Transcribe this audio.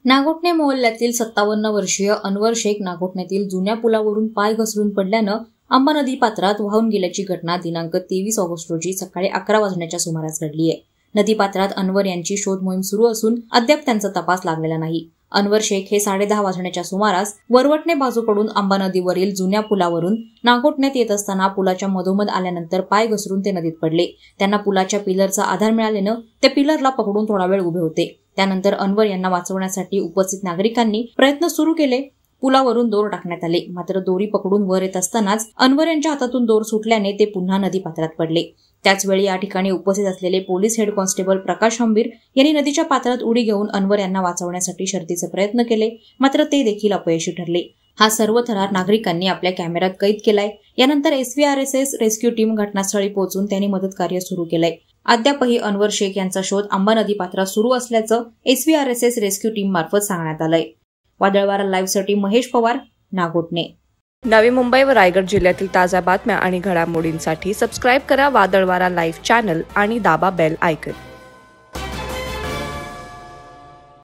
नागोठणे मोहल्ल्यातील 57 वर्षीय अनवर शेख नागोठण्यातील जुन्या पुलावरून पाय घसरून पडल्यानं आंबा नदी पात्रात वाहून गेल्याची घटना दिनांक 23 ऑगस्ट रोजी सकाळी 11 वाजण्याच्या सुमारास घडली आहे। नदीपात्रात अनवर यांची शोध मोहीम सुरू असून अद्याप त्यांचा तपास लागलेला नाही। अनवर शेख हे 10:30 वाजण्याच्या सुमारास वरवटणे बाजूकडून आंबा नदीवरील जुन्या पुलावरून नागोठण्यात येत असताना पुलाच्या मधोमध आल्यानंतर पाय घसरून ते नदीत पडले। त्यांना पुलाच्या पिलरचा आधार मिळाल्यानं ते पिलरला पकडून थोडा वेळ उभे होते। त्यानंतर अनवर यांना वाचवण्यासाठी उपस्थित नागरिकांनी प्रयत्न सुरू केले। पुलावरून दोर टाकण्यात आले, मात्र दोरी पकडून वर येत असतानाच अनवर यांच्या हातातून दोर सुटल्याने ते पुन्हा नदीपात्रात पडले। त्याचवेळी या ठिकाणी उपस्थित असलेले पोलीस हेड कॉन्स्टेबल प्रकाश हंबीर यांनी नदीच्या पात्रात उडी घेऊन अनवर यांना वाचवण्यासाठी शर्थीचे प्रयत्न केले, मात्र ते देखील अपयशी ठरले। हा सर्व थरार नागरिकांनी आपल्या कॅमेऱ्यात कैद केलाय। यानंतर SVRSS रेस्क्यू टीम घटनास्थळी पोहोचून त्यांनी मदत कार्य सुरू केलंय। अद्यापही अनवर शेख यांचा शोध आंबा नदी पात्रात सुरू असल्याचं SVRSS रेस्क्यू टीम मार्फत सांगण्यात आलंय। वादळवारा लाईव्हसाठी महेश पवार, नागोठणे। नवी मुंबई व रायगड जिल्ह्यातील ताज्या बातम्या आणि घडामोडींसाठी सबस्क्राईब करा वादळवारा लाईव्ह चॅनल आणि दाबा बेल आयकॉन।